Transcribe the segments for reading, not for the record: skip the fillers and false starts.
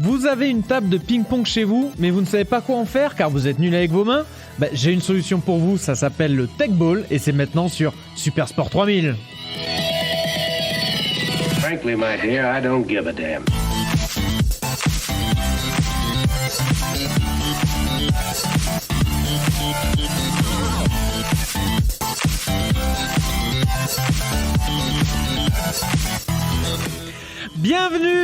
Vous avez une table de ping-pong chez vous, mais vous ne savez pas quoi en faire car vous êtes nul avec vos mains? J'ai une solution pour vous, ça s'appelle le Tech Ball et c'est maintenant sur Super Sport 3000. Frankly, my dear, I don't give a damn.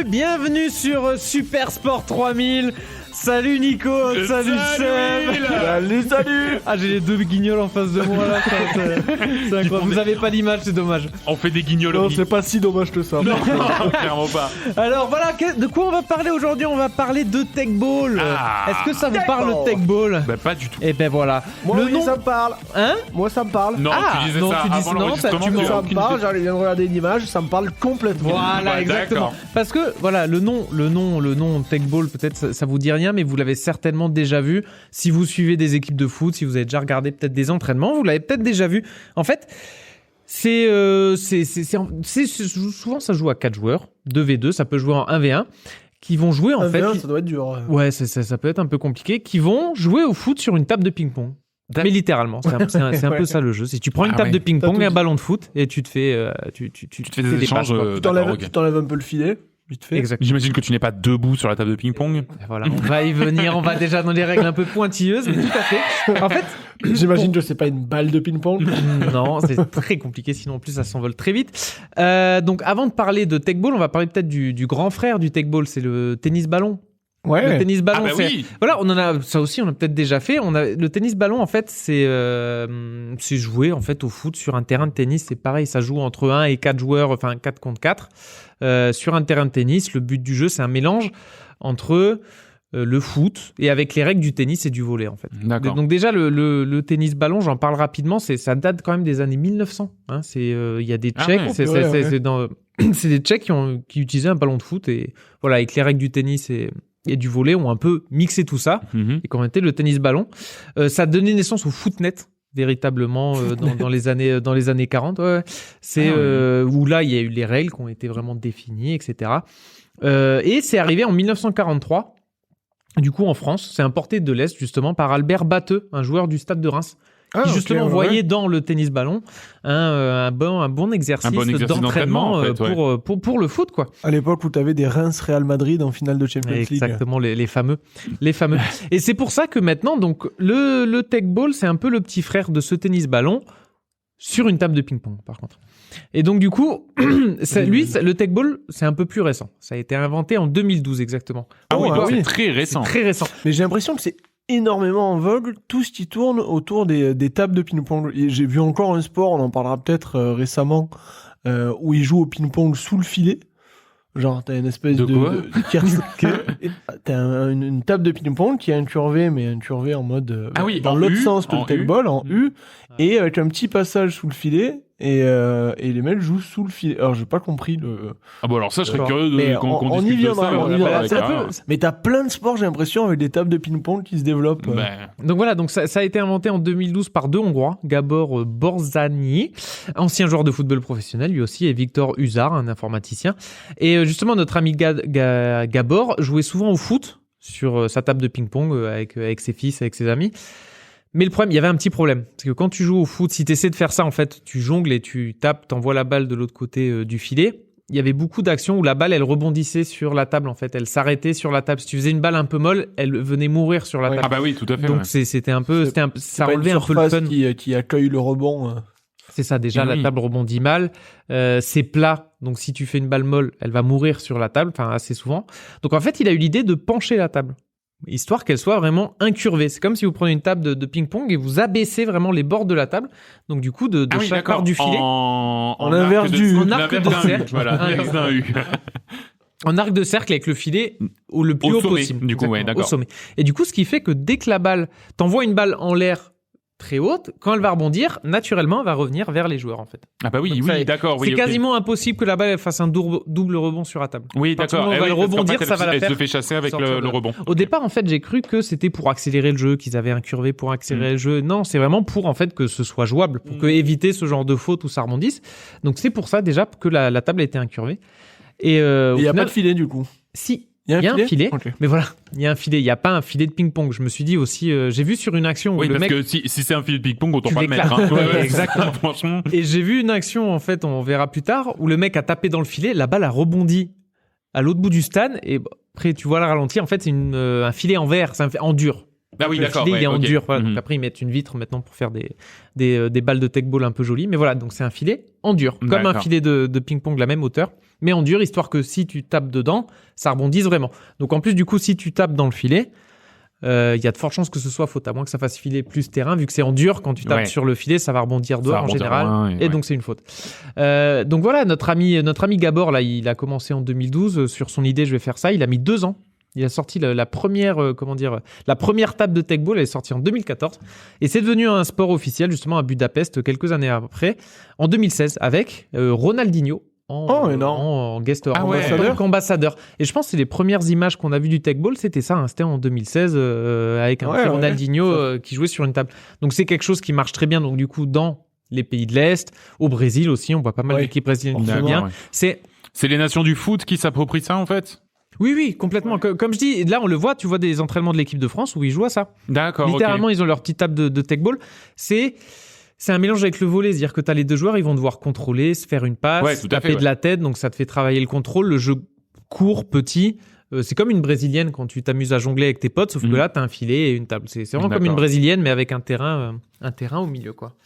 Bienvenue sur Super Sport 3000. Salut Nico, salut Seb. Salut. Ah, j'ai les deux guignols en face de moi là. C'est incroyable. Vous avez pas l'image, c'est dommage. On fait des guignols. Non, c'est pas si dommage que ça. Non, clairement pas. Alors voilà, de quoi on va parler aujourd'hui? On va parler de Tech Ball. Est-ce que ça vous parle le Tech Ball? Pas du tout. Et ben voilà. Moi, ça me parle. Hein? Moi, ça me parle. Non, tu disais non, ça tu dis avant non, l'enregistrement. tu Ça me parle. J'allais bien de regarder l'image. Ça me parle complètement. Voilà, Ouais, exactement. d'accord. Parce que voilà, le nom Tech Ball, peut-être ça vous dit rien, mais vous l'avez certainement déjà vu. Si vous suivez des équipes de foot, si vous avez déjà regardé peut-être des entraînements, vous l'avez peut-être déjà vu. En fait, souvent ça joue à 4 joueurs, 2v2, ça peut jouer en 1v1, qui vont jouer en fait. Ça doit être dur. Ouais, ça peut être un peu compliqué, qui vont jouer au foot sur une table de ping-pong. Mais littéralement, c'est un peu ça le jeu. Si tu prends une table de ping-pong et un ballon de foot et tu te fais, tu te fais des échanges. Tu t'enlèves un peu le filet. Vite fait. Exactement. J'imagine que tu n'es pas debout sur la table de ping-pong. Voilà, on va y venir. On va déjà dans les règles un peu pointilleuses, mais tout à fait. En fait, j'imagine que c'est pas une balle de ping-pong. Non, c'est très compliqué. Sinon, en plus, ça s'envole très vite. Donc, avant de parler de Tech Ball, on va parler peut-être du grand frère du Tech Ball. C'est le tennis ballon. Ouais. Le tennis ballon, oui. Voilà, on en a ça aussi, on a peut-être déjà fait. Le tennis ballon, en fait, c'est jouer en fait au foot sur un terrain de tennis. C'est pareil, ça joue entre 1 et 4 joueurs, enfin 4 contre 4 sur un terrain de tennis. Le but du jeu, c'est un mélange entre le foot et avec les règles du tennis et du volley en fait. D'accord. Donc déjà le tennis ballon, j'en parle rapidement, ça date quand même des années 1900. Hein, il y a des Tchèques, c'est des Tchèques qui utilisaient un ballon de foot et voilà, avec les règles du tennis et du volley, ont un peu mixé tout ça et qu'on mettait le tennis ballon. Ça a donné naissance au footnet véritablement dans les années 40. Ouais. C'est où là il y a eu les règles qui ont été vraiment définies, etc. Et c'est arrivé en 1943. Du coup, en France, c'est importé de l'Est justement par Albert Batteux, un joueur du Stade de Reims. Qui justement voyait dans le tennis ballon un bon exercice d'entraînement pour le foot quoi. À l'époque où tu avais des Reims Real Madrid en finale de Champions League. Exactement, les fameux. Et c'est pour ça que maintenant donc le Tech Ball, c'est un peu le petit frère de ce tennis ballon sur une table de ping-pong par contre. Et donc du coup, le Tech Ball, c'est un peu plus récent. Ça a été inventé en 2012 exactement. C'est très récent. C'est très récent. Mais j'ai l'impression que c'est énormément en vogue tout ce qui tourne autour des tables de ping-pong. Et j'ai vu encore un sport, on en parlera peut-être récemment, où ils jouent au ping-pong sous le filet. Genre, t'as une espèce t'as une table de ping-pong qui est incurvée, mais incurvée en mode dans l'autre sens que le Tech Ball, en U, et avec un petit passage sous le filet. Et les mecs jouent sous le filet. Alors j'ai pas compris le. Ah bon, alors ça je serais curieux qu'on on y discute de viendra. ça. Mais t'as plein de sports, j'ai l'impression, avec des tables de ping-pong qui se développent. Donc voilà, donc ça a été inventé en 2012 par deux Hongrois, Gabor Borzani, ancien joueur de football professionnel lui aussi, et Victor Huzar, un informaticien. Et justement notre ami Gabor jouait souvent au foot sur sa table de ping-pong avec ses fils, avec ses amis. Mais le problème, il y avait un petit problème. Parce que quand tu joues au foot, si tu essaies de faire ça, en fait, tu jongles et tu tapes, t'envoies la balle de l'autre côté du filet. Il y avait beaucoup d'actions où la balle, elle rebondissait sur la table, en fait. Elle s'arrêtait sur la table. Si tu faisais une balle un peu molle, elle venait mourir sur la table. Ah bah oui, tout à fait. Donc c'était un peu, ça relevait un peu le fun. Qui accueille le rebond. C'est ça, déjà, la table rebondit mal. C'est plat. Donc si tu fais une balle molle, elle va mourir sur la table, enfin assez souvent. Donc en fait, il a eu l'idée de pencher la table, histoire qu'elle soit vraiment incurvée. C'est comme si vous prenez une table de ping-pong et vous abaissez vraiment les bords de la table. Donc du coup, de chaque part du filet. En inverse en arc de cercle. Voilà, d'un U. En arc de cercle avec le filet le plus haut possible. Du coup, ouais, d'accord. Au sommet. Et du coup, ce qui fait que dès que la balle, t'envoies une balle en l'air très haute, quand elle va rebondir, naturellement, elle va revenir vers les joueurs, en fait. Ah bah oui, d'accord. C'est quasiment impossible que la balle elle fasse un double rebond sur la table. Oui, d'accord. On va le rebondir, ça va la faire. Elle se fait chasser avec le rebond. Au départ, en fait, j'ai cru que c'était pour accélérer le jeu, qu'ils avaient incurvé pour accélérer le jeu. Non, c'est vraiment pour, en fait, que ce soit jouable, pour éviter ce genre de faute où ça rebondisse. Donc, c'est pour ça, déjà, que la table a été incurvée. Et il n'y a pas de filet, du coup. Si. Il y a un filet, okay. Mais voilà, il y a un filet. Il n'y a pas un filet de ping-pong. Je me suis dit aussi, j'ai vu sur une action où oui, le parce mec... que si c'est un filet de ping-pong, autant pas le mettre. Hein. Exactement. Franchement. Et j'ai vu une action, en fait, on verra plus tard, où le mec a tapé dans le filet, la balle a rebondi à l'autre bout du stade, et après, tu vois le ralenti, en fait, c'est un filet en verre, c'est en dur. Ah oui, d'accord. Le filet, il est en dur. Voilà. Donc après, ils mettent une vitre maintenant pour faire des balles de tech-ball un peu jolies. Mais voilà, donc c'est un filet en dur, comme un filet de ping-pong de la même hauteur, mais en dur, histoire que si tu tapes dedans, ça rebondisse vraiment. Donc en plus, du coup, si tu tapes dans le filet, il y a de fortes chances que ce soit faute, à moins que ça fasse filet plus terrain, vu que c'est en dur, quand tu tapes sur le filet, ça va rebondir dehors en général, et donc c'est une faute. Donc voilà, notre ami Gabor, là, il a commencé en 2012, sur son idée, je vais faire ça, il a mis 2 ans. Il a sorti la première table de tech-ball, elle est sortie en 2014. Et c'est devenu un sport officiel, justement, à Budapest, quelques années après, en 2016, avec Ronaldinho en guest ambassadeur. Et je pense que c'est les premières images qu'on a vues du tech-ball, c'était ça, hein, c'était en 2016, avec Ronaldinho qui jouait sur une table. Donc c'est quelque chose qui marche très bien, donc du coup, dans les pays de l'Est, au Brésil aussi, on voit pas mal d'équipes brésiliennes qui jouent bien. C'est les nations du foot qui s'approprient ça, en fait ? Oui, complètement. Comme je dis, là, on le voit, tu vois des entraînements de l'équipe de France où ils jouent à ça. D'accord, littéralement, ils ont leur petite table de tech-ball. C'est un mélange avec le volley, c'est-à-dire que tu as les deux joueurs, ils vont devoir contrôler, se faire une passe, taper de la tête, donc ça te fait travailler le contrôle. Le jeu court, petit. C'est comme une brésilienne quand tu t'amuses à jongler avec tes potes, sauf que là, tu as un filet et une table. C'est vraiment comme une brésilienne, mais avec un terrain au milieu, quoi.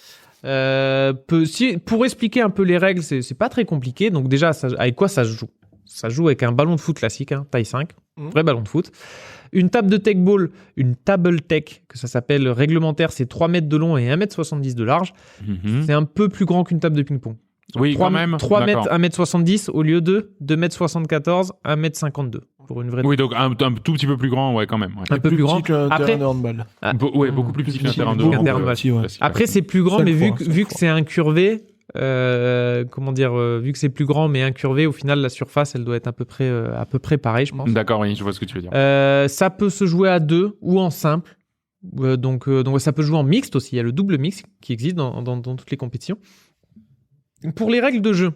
Pour expliquer un peu les règles, c'est pas très compliqué. Donc déjà, avec quoi ça se joue ? Ça joue avec un ballon de foot classique, hein, taille 5, vrai ballon de foot. Une table de tech ball, une table tech, que ça s'appelle réglementaire, c'est 3 mètres de long et 1,70 m de large. C'est un peu plus grand qu'une table de ping-pong. Oui, 3 quand même. 3 mètres, 1,70 m au lieu de 2,74 m, 1,52 m. Pour une vraie. Oui, donc un tout petit peu plus grand, quand même. Ouais. Un peu plus grand. Qu'un terrain de handball. Beaucoup plus petit qu'un terrain de handball. Après, c'est plus grand, mais vu que c'est incurvé, vu que c'est plus grand mais incurvé, au final la surface elle doit être à peu près pareille, je pense. D'accord, oui, je vois ce que tu veux dire. Ça peut se jouer à 2 ou en simple, donc ça peut jouer en mixte aussi. Il y a le double mixte qui existe dans toutes les compétitions. Pour les règles de jeu,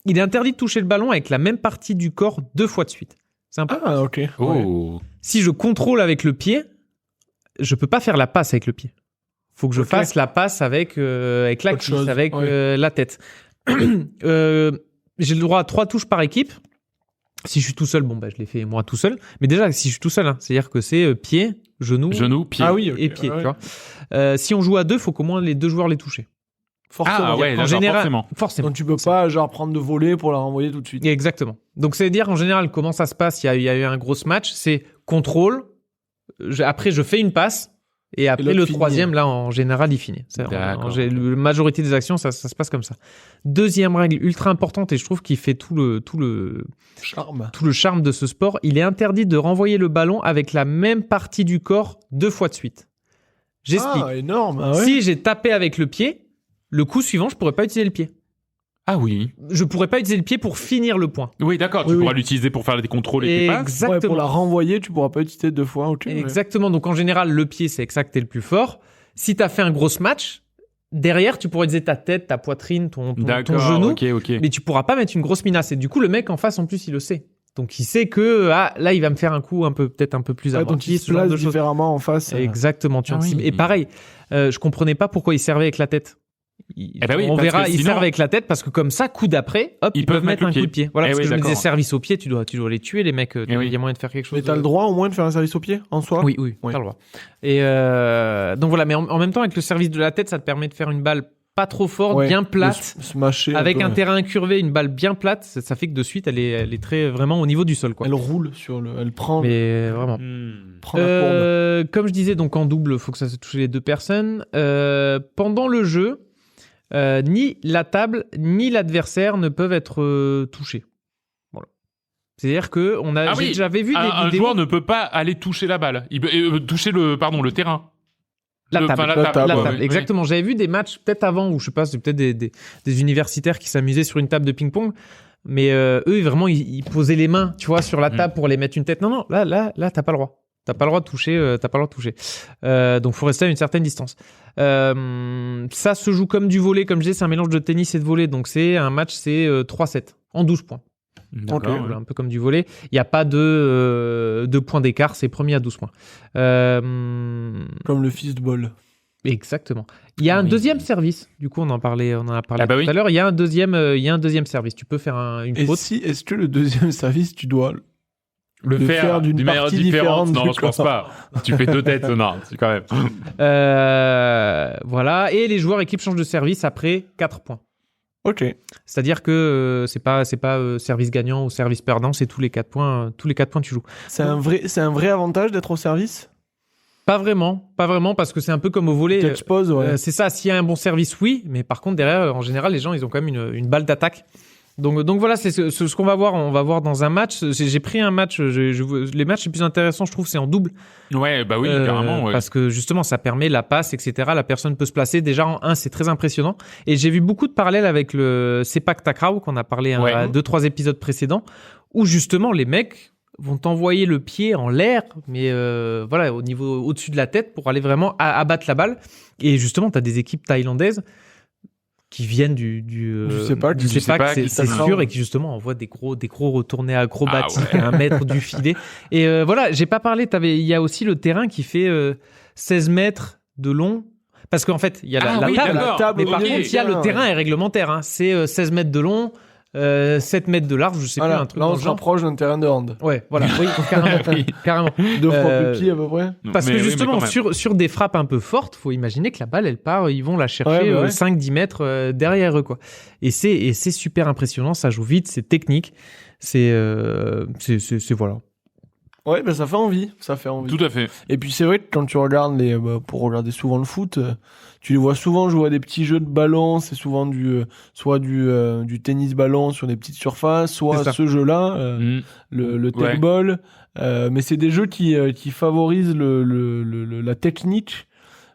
il est interdit de toucher le ballon avec la même partie du corps 2 fois de suite. C'est un peu. Ah, ok. Si je contrôle avec le pied, je peux pas faire la passe avec le pied. Faut que je fasse la passe avec la cuisse, avec la tête. J'ai le droit à 3 touches par équipe. Si je suis tout seul, je l'ai fait moi tout seul. Mais déjà, si je suis tout seul, c'est-à-dire que c'est pied, genou, pied. Ah oui, et pied. Tu vois. Si on joue à 2, faut qu'au moins les 2 joueurs les touchent. Forcément. En général, forcément. Donc tu peux pas prendre de volley pour la renvoyer tout de suite. Exactement. Donc ça veut dire en général comment ça se passe. Il y a eu un gros match, c'est contrôle. Après je fais une passe et après le troisième là en général il finit. La majorité des actions ça se passe comme ça. Deuxième règle ultra importante et je trouve qu'il fait tout le charme de ce sport. Il est interdit de renvoyer le ballon avec la même partie du corps 2 fois de suite. J'explique. Ah énorme. Si j'ai tapé avec le pied, le coup suivant, je pourrais pas utiliser le pied. Ah oui. Je pourrais pas utiliser le pied pour finir le point. Oui, d'accord. Tu pourras l'utiliser pour faire des contrôles et des passes. Exactement. Pour la renvoyer, tu pourras pas utiliser 2 fois. Okay, exactement. Donc en général, le pied, c'est que t'es le plus fort. Si t'as fait un gros match, derrière, tu pourrais utiliser ta tête, ta poitrine, ton genou. Mais tu pourras pas mettre une grosse minace. Et du coup, le mec en face, en plus, il le sait. Donc il sait que là, il va me faire un coup peut-être un peu plus amorti. Donc il se place différemment en face. Exactement. Et pareil, je comprenais pas pourquoi il servait avec la tête. On verra, ils servent avec la tête parce que comme ça, coup d'après, hop, ils peuvent mettre un coup de pied. Voilà, parce que je me disais service au pied, tu dois les tuer les mecs. Il y a moyen de faire quelque chose. Mais t'as le droit au moins de faire un service au pied en soi. Oui, t'as le droit. Et donc voilà, mais en même temps avec le service de la tête, ça te permet de faire une balle pas trop forte, bien plate, avec un terrain incurvé, une balle bien plate, ça fait que de suite elle est très vraiment au niveau du sol quoi. Elle roule elle prend. Mais vraiment. Prend la comme je disais, donc en double, faut que ça se touche les 2 personnes. Pendant le jeu. Ni la table ni l'adversaire ne peuvent être touchés. Voilà. C'est-à-dire que j'avais vu des vidéos. Un joueur ne peut pas aller toucher la balle. Il peut toucher le terrain. La table. Exactement. J'avais vu des matchs peut-être avant où je sais pas, c'est peut-être des universitaires qui s'amusaient sur une table de ping-pong. Mais eux vraiment ils posaient les mains, tu vois, sur la table pour les mettre une tête. Non, là t'as pas le droit. T'as pas le droit de toucher. Donc faut rester à une certaine distance. Ça se joue comme du volley, comme je disais, c'est un mélange de tennis et de volley. Donc c'est un match, c'est 3-7 en 12 points. D'accord, Ok, Voilà, un peu comme du volley. Il n'y a pas de points d'écart, c'est premier à 12 points. Comme le fistball. Exactement. Il y a un deuxième service. Du coup, on en a parlé Ah bah tout oui. à l'heure. Il y a un deuxième service. Tu peux faire une faute. Est-ce que le deuxième service, tu dois Le de faire faire d'une d'une manière partie différente, différente non, du je pense corps. pas. Tu fais 2 têtes, non, c'est quand même. Voilà. Et les joueurs équipes changent de service après 4 points. Ok. C'est-à-dire que c'est pas service gagnant ou service perdant, c'est tous les 4 points tu joues. C'est un vrai avantage d'être au service. Pas vraiment, parce que c'est un peu comme au volley. T'exposes, ouais. C'est ça, s'il y a un bon service, oui, mais par contre derrière, en général, les gens, ils ont quand même une balle d'attaque. Donc voilà, c'est ce qu'on va voir. On va voir dans un match. J'ai pris un match. Les matchs les plus intéressants, je trouve, c'est en double. Ouais, bah oui, carrément. Ouais. Parce que justement, ça permet la passe, etc. La personne peut se placer. Déjà en 1, c'est très impressionnant. Et j'ai vu beaucoup de parallèles avec le Sepak Takraw qu'on a parlé à 2-3 épisodes précédents, où justement les mecs vont t'envoyer le pied en l'air, mais voilà, au-dessus de la tête pour aller vraiment abattre la balle. Et justement, tu as des équipes thaïlandaises qui viennent du Sepak, c'est sûr, et qui justement envoient des gros retournés acrobatiques à 1 mètre du filet. Et voilà, j'ai pas parlé, il y a aussi le terrain qui fait 16 mètres de long. Parce qu'en fait, il y a la table, mais par contre, il y a le terrain est réglementaire. Hein. C'est 16 mètres de long, 7 mètres de large, je sais plus, un truc là, dans on le se genre. rapproche d'un terrain de hand. Ouais, voilà, oui, carrément. 2 fois plus petit, à peu près. Parce Mais que oui, justement, mais quand même. sur des frappes un peu fortes, faut imaginer que la balle, elle part, ils vont la chercher 5-10 mètres derrière eux, quoi. Et c'est super impressionnant, ça joue vite, c'est technique, c'est voilà. Ouais, ben ça fait envie. Tout à fait. Et puis c'est vrai que quand tu regardes pour regarder souvent le foot, tu les vois souvent jouer à des petits jeux de ballon, c'est souvent soit du tennis ballon sur des petites surfaces, soit ce jeu-là, le tech ball. Mais c'est des jeux qui favorisent la technique.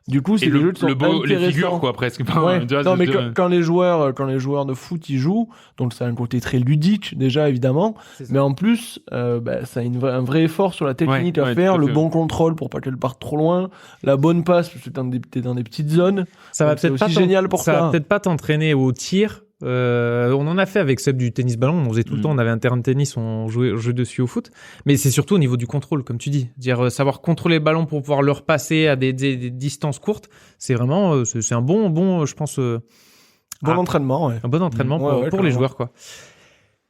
Du coup, c'est des jeux qui sont intéressants. Les figures, quoi, presque. Ouais. Non, mais quand les joueurs de foot ils jouent, donc ça a un côté très ludique déjà évidemment, mais en plus, ça a un vrai effort sur la technique à faire, le bon contrôle pour pas qu'elle parte trop loin, la bonne passe parce que t'es dans des petites zones. Ça va peut-être pas génial pour ça va peut-être pas t'entraîner au tir. On en a fait avec Seb du tennis ballon, on faisait tout le temps, on avait un terrain de tennis, on jouait dessus au foot, mais c'est surtout au niveau du contrôle, comme tu dis, dire savoir contrôler le ballon pour pouvoir le repasser à des distances courtes, c'est vraiment c'est un bon je pense entraînement, ouais. Un bon entraînement pour les joueurs, quoi.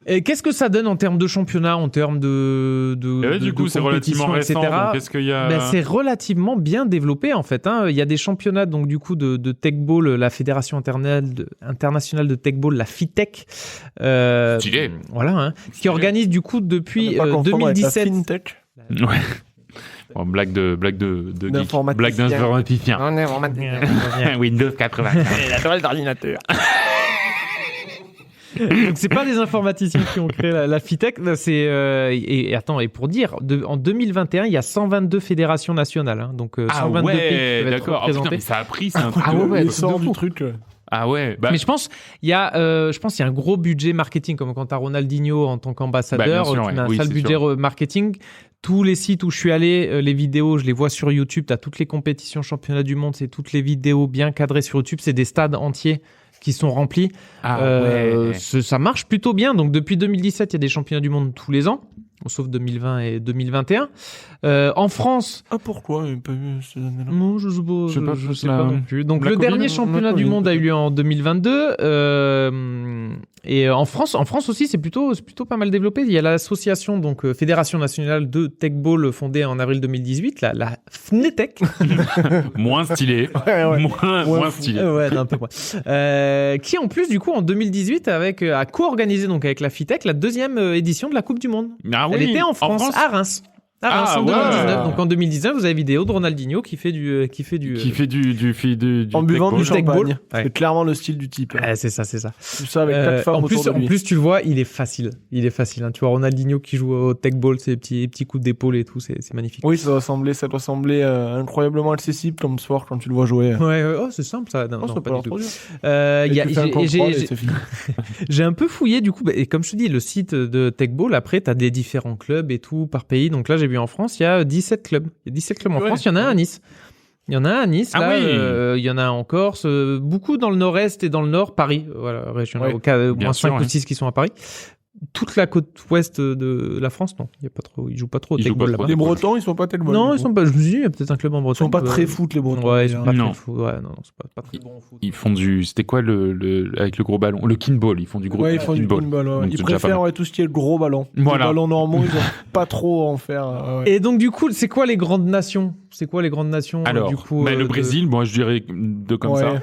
Et qu'est-ce que ça donne en termes de championnat, en termes de du coup, c'est relativement récent. Donc, qu'est-ce qu'il y a c'est relativement bien développé, en fait. Hein. Il y a des championnats, donc du coup, de tech ball, la Fédération internationale de tech ball, la FITech. Stylé. Voilà, hein, qui organise du coup depuis 2017. FinTech. Ouais. Bon, blague de geek. Blague d'informaticien. On est informaticien. Windows 80. La toile d'ordinateur. Donc c'est pas les informaticiens qui ont créé la FITech, et pour dire, en 2021, il y a 122 fédérations nationales, hein, donc 122 pays qui peuvent être représentés. Mais ça a pris, c'est un truc Du truc. Ah ouais. Mais je pense il y a un gros budget marketing, comme quand t'as Ronaldinho en tant qu'ambassadeur, tu as un sale budget marketing. Tous les sites où je suis allé, les vidéos, je les vois sur YouTube. T'as toutes les compétitions championnats du monde, c'est toutes les vidéos bien cadrées sur YouTube. C'est des stades entiers qui sont remplis. Ça marche plutôt bien. Donc depuis 2017, il y a des championnats du monde tous les ans, sauf 2020 et 2021. En France... Ah, pourquoi il n'y a pas eu ces années-là? Non, je sais pas non plus. Donc le dernier championnat du monde a eu lieu en 2022. Et en France aussi, c'est plutôt pas mal développé. Il y a l'association, donc Fédération nationale de tech ball, fondée en avril 2018, la FNETEC. Moins stylé. Moins stylé. Ouais, un peu moins. Qui en plus, du coup, en 2018, a co-organisé donc avec la FITech la 2e édition de la Coupe du Monde. Ah oui, elle était en France, à Reims. En 2019. Donc en 2019, vous avez vidéo de Ronaldinho qui fait du en buvant du champagne. Ouais. C'est clairement le style du type. C'est ça. Tout ça avec 4 femmes autour de lui. En plus, tu le vois, il est facile. Hein. Tu vois Ronaldinho qui joue au tech ball, ses petits coups d'épaule et tout, c'est magnifique. Oui, ça doit sembler incroyablement accessible comme sport quand tu le vois jouer. Ouais, c'est simple ça. Non, ça pas du tout. J'ai J'ai un peu fouillé du coup, et comme je te dis, le site de tech ball, après, t'as des différents clubs et tout par pays. Donc là, j'ai vu en France, il y a 17 clubs. Il y a 17 clubs en France, il y en a un à Nice. Il y en a un à Nice, il y en a un en Corse, beaucoup dans le nord-est et dans le nord, Paris. Voilà, région, au moins 5 ou 6 qui sont à Paris. toute la côte ouest de la France, non. Ils jouent pas trop au take-ball là-bas. Les Bretons, ils sont pas tellement. Non, ils sont pas. Je me dis, il y a peut-être un club en Bretagne. Ils sont pas très foot, les Bretons. Ouais, ils sont pas non. très foot. Ouais, non, c'est pas très bon au foot. Ils font du. C'était quoi avec le gros ballon? Le kinball. Ils font du gros. Ouais, ils font du kinball. Ouais. Ils préfèrent tout ce qui est le gros ballon. Voilà. Les ballons normaux, ils ont pas trop à en faire. Ouais. Et donc, du coup, c'est quoi les grandes nations? Alors, du coup, le Brésil, moi, je dirais comme ça.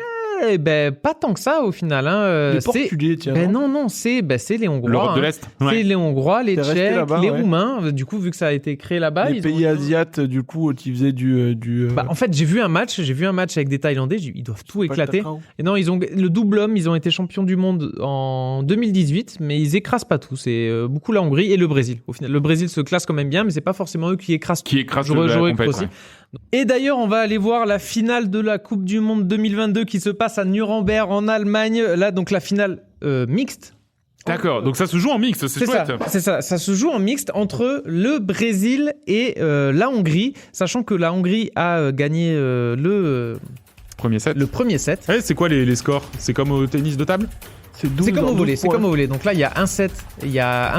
Eh ben, pas tant que ça au final. Les Portugais, tiens. Ben non, c'est les Hongrois. L'Europe de l'Est. C'est les Hongrois, les Tchèques, les Roumains. Du coup, vu que ça a été créé là-bas, les pays asiates, du coup, qui faisaient du. Bah, en fait, j'ai vu un match avec des Thaïlandais. Ils doivent tout éclater. Et non, ils ont le double homme. Ils ont été champions du monde en 2018, mais ils écrasent pas tout. C'est beaucoup la Hongrie et le Brésil. Au final, le Brésil se classe quand même bien, mais c'est pas forcément eux qui écrasent. J'aurais aussi. Ouais. Et d'ailleurs, on va aller voir la finale de la Coupe du Monde 2022 qui se passe à Nuremberg en Allemagne. Là, donc la finale mixte. D'accord, donc ça se joue en mixte, c'est chouette. C'est ça, ça se joue en mixte entre le Brésil et la Hongrie, sachant que la Hongrie a gagné le premier set. Ouais, c'est quoi les scores? C'est comme au tennis de table? C'est comme au volley, Donc là, il y a un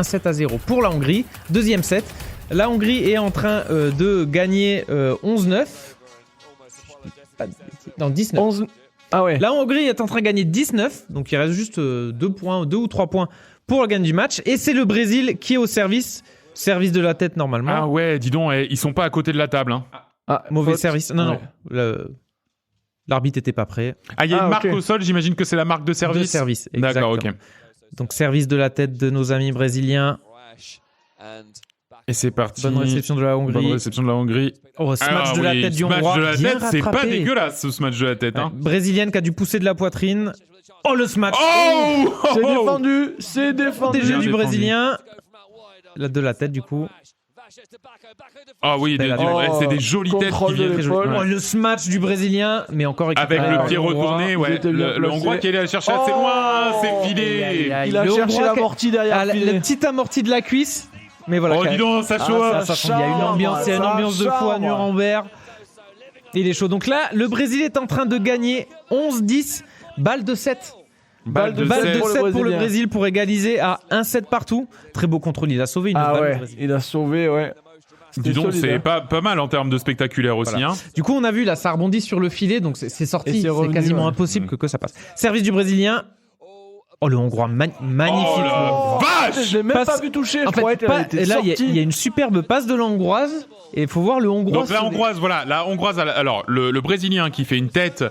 set à 0 pour la Hongrie. Deuxième set. La Hongrie est en train de gagner 11-9. Non, 19. 11... Ah ouais. La Hongrie est en train de gagner 19. Donc il reste juste 2 ou 3 points pour le gain du match. Et c'est le Brésil qui est au service de la tête normalement. Ah ouais, dis donc, ils sont pas à côté de la table. Hein. Mauvais faute. Service. Non. L'arbitre était pas prêt. Ah, il y a une marque au sol, j'imagine que c'est la marque de service. De service, exactement. D'accord, ok. Donc service de la tête de nos amis brésiliens. Et c'est parti. Bonne réception de la Hongrie. Oh, ce match de la tête du Hongrois. Ce match de la tête, c'est pas dégueulasse, ce match de la tête. Hein. Brésilienne qui a dû pousser de la poitrine. Oh, le smash. Oh, C'est défendu. Des jeux du Brésilien. De la tête, du coup. Ah oui, c'est des jolies têtes qui viennent. Le smash du Brésilien, mais encore avec le pied retourné, ouais. Le Hongrois qui est allé la chercher assez loin, c'est filé. Il a cherché l'amorti derrière. Le petit amorti de la cuisse. Mais voilà. Oh, dis donc, ça chauffe. Il y a une ambiance de fou à Nuremberg. Il est chaud. Donc là, le Brésil est en train de gagner 11-10, balle de 7. Balle de 7 pour le Brésil pour égaliser à 1-7 partout. Très beau contrôle, il a sauvé une balle. Ouais, il a sauvé, ouais. Dis donc, c'est pas mal en termes de spectaculaire aussi. Voilà. Hein. Du coup, on a vu, là, ça rebondit sur le filet, donc c'est sorti. C'est quasiment impossible que ça passe. Service du Brésilien. Oh, le Hongrois, magnifique. Oh la vache! Je l'ai même pas vu toucher. Et là, il y a une superbe passe de la Hongroise. Et il faut voir le Hongrois. Donc la Hongroise, alors le Brésilien qui fait une tête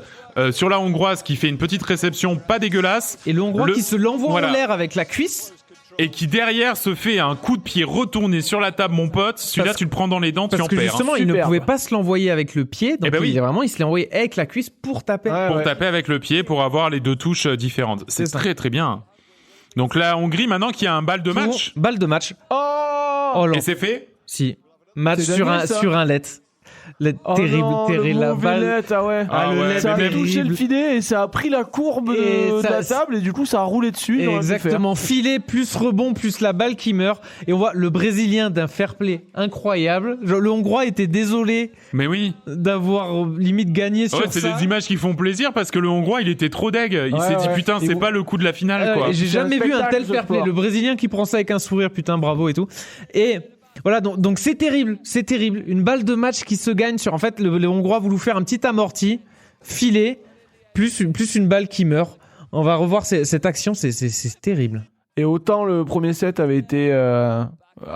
sur la Hongroise, qui fait une petite réception pas dégueulasse. Et le Hongrois qui se l'envoie en l'air avec la cuisse. Et qui derrière se fait un coup de pied retourné sur la table, mon pote. Celui-là, tu le prends dans les dents, tu en perds. Parce que justement, il ne pouvait pas se l'envoyer avec le pied. Donc il se l'est envoyé avec la cuisse pour taper. Taper avec le pied, pour avoir les deux touches différentes. C'est très très bien. Donc la Hongrie, maintenant, qui a un balle de match. Balle de match. Et c'est fait? Si. Match sur un let. Terrible, la balle. Ça a touché le filet et ça a pris la courbe de la table et du coup ça a roulé dessus. Exactement, filet plus rebond plus la balle qui meurt. Et on voit le Brésilien d'un fair play incroyable. Le Hongrois était désolé. Mais oui. D'avoir limite gagné sur ça. C'est des images qui font plaisir parce que le Hongrois il était trop deg. Il s'est dit putain c'est pas le coup de la finale quoi. J'ai jamais vu un tel fair play. Le Brésilien qui prend ça avec un sourire, putain bravo et tout. Et voilà, donc c'est terrible. Une balle de match qui se gagne sur... En fait, le Hongrois a voulu faire un petit amorti, filet, plus une balle qui meurt. On va revoir cette action, c'est terrible. Et autant le premier set avait été à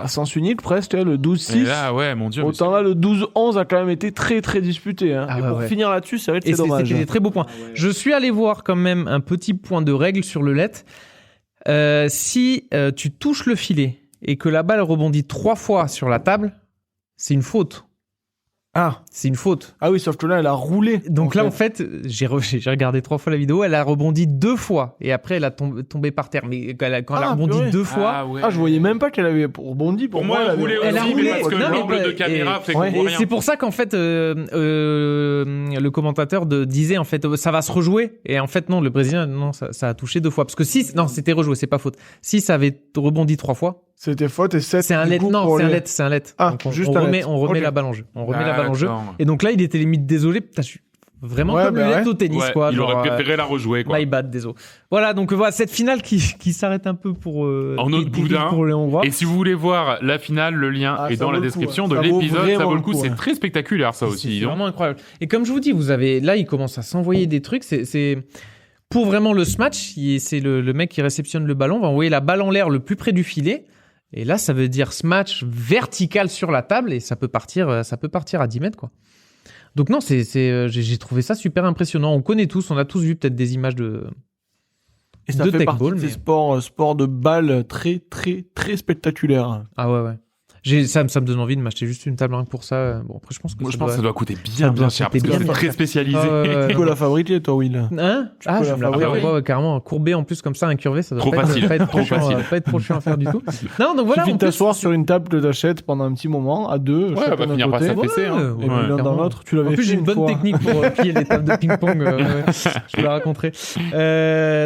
sens unique presque, le 12-6. Là, ouais, mon Dieu. Autant là, le 12-11 a quand même été très très disputé. Hein. Et pour finir là-dessus, c'est vrai que c'est dommage. C'était des très beaux points. Je suis allé voir quand même un petit point de règle sur le let. Si tu touches le filet et que la balle rebondit 3 fois sur la table, c'est une faute. C'est une faute. Ah oui, sauf que là, elle a roulé. Donc en fait, j'ai regardé 3 fois la vidéo, elle a rebondi 2 fois et après elle a tombé par terre. Mais quand elle a rebondi 2 fois... je voyais même pas qu'elle avait rebondi. Pour moi, elle a roulé aussi, mais parce que l'angle de caméra fait qu'on voit rien. C'est pour ça qu'en fait, le commentateur disait en fait, ça va se rejouer. Et en fait, non, le Brésilien, non, ça a touché 2 fois. Parce que c'était rejoué, c'est pas faute. Si ça avait rebondi 3 fois... C'était faute et 7. C'est un let, c'est un let. On remet la balle en jeu. Et donc là, il était limite désolé. Putain, Vraiment comme le net au tennis, Ouais, quoi. il aurait préféré la rejouer, quoi. My bad, désolé. Voilà, donc voilà, cette finale qui s'arrête un peu pour... en autre boudin. Pour les Hongrois. Et si vous voulez voir la finale, le lien est dans la description de l'épisode. Ça vaut le coup, c'est très spectaculaire, ça aussi. C'est vraiment incroyable. Et comme je vous dis, là, il commence à s'envoyer des trucs. C'est pour vraiment le smash, c'est le mec qui réceptionne le ballon, va envoyer la balle en l'air le plus près du filet. Et là, ça veut dire smash vertical sur la table et ça peut partir à 10 mètres, quoi. Donc non, j'ai trouvé ça super impressionnant. On connaît tous, on a tous vu peut-être des images de Et ça fait partie de ces sports de balles très, très, très spectaculaires. Ah ouais. Ça me donne envie de m'acheter juste une table pour ça. Bon, après, je pense que ça doit coûter bien cher parce que c'est très spécialisé. Tu peux la fabriquer, toi, Will. Hein? Je me la fabrique carrément. Courbé en plus, comme ça, incurvé, ça doit pas être trop chiant à faire du tout. Non, donc voilà. Tu viens t'asseoir sur une table que t'achètes pendant un petit moment, à deux. Ouais, va finir par s'affaisser. Et puis l'un dans l'autre, tu l'avais fait. En plus, j'ai une bonne technique pour plier les tables de ping-pong. Je vous la raconterai.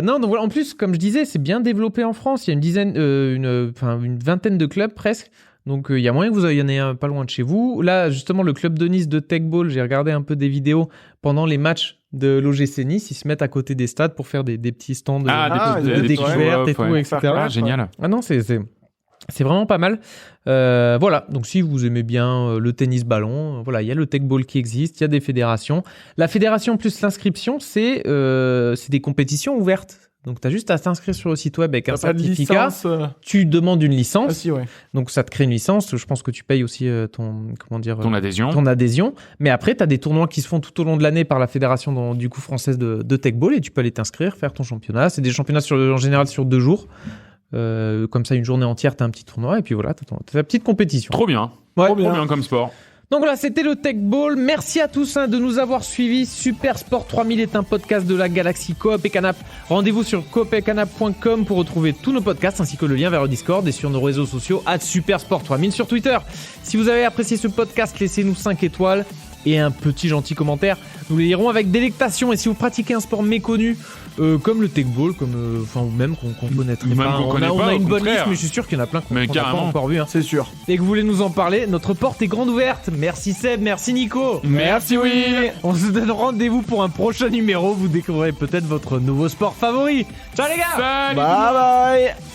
Non, donc voilà. En plus, comme je disais, c'est bien développé en France. Il y a une vingtaine de clubs presque. Donc, il y a moyen que vous y en ayez un pas loin de chez vous. Là, justement, le club de Nice de Tech Ball, j'ai regardé un peu des vidéos pendant les matchs de l'OGC Nice. Ils se mettent à côté des stades pour faire des petits stands de découvertes et tout, etc. Ah, génial. Ah non, c'est vraiment pas mal. Voilà. Donc, si vous aimez bien le tennis ballon, voilà, il y a le Tech Ball qui existe, il y a des fédérations. La fédération plus l'inscription, c'est des compétitions ouvertes. Donc, tu as juste à t'inscrire sur le site web avec un certificat. Tu demandes une licence. Ah, si, ouais. Donc, ça te crée une licence. Je pense que tu payes aussi ton adhésion. Mais après, tu as des tournois qui se font tout au long de l'année par la fédération française de Tech Ball et tu peux aller t'inscrire, faire ton championnat. C'est des championnats en général sur 2 jours. Comme ça, une journée entière, tu as un petit tournoi et puis voilà, tu as ta petite compétition. Trop bien. Ouais. Trop bien comme sport. Donc voilà, c'était le Tech Ball. Merci à tous de nous avoir suivis. Super Sport 3000 est un podcast de la galaxie Coop et Canap. Rendez-vous sur coopetcanap.com pour retrouver tous nos podcasts ainsi que le lien vers le Discord et sur nos réseaux sociaux @supersport 3000 sur Twitter. Si vous avez apprécié ce podcast, laissez-nous 5 étoiles et un petit gentil commentaire. Nous les lirons avec délectation. Et si vous pratiquez un sport méconnu, comme le Tech Ball, ou même qu'on connaîtrait pas. On a une bonne liste, mais je suis sûr qu'il y en a plein qu'on n'a pas encore vu. C'est sûr. Et que vous voulez nous en parler, notre porte est grande ouverte. Merci Seb, merci Nico. Merci Will. On se donne rendez-vous pour un prochain numéro. Vous découvrirez peut-être votre nouveau sport favori. Ciao les gars. Salut. Bye bye.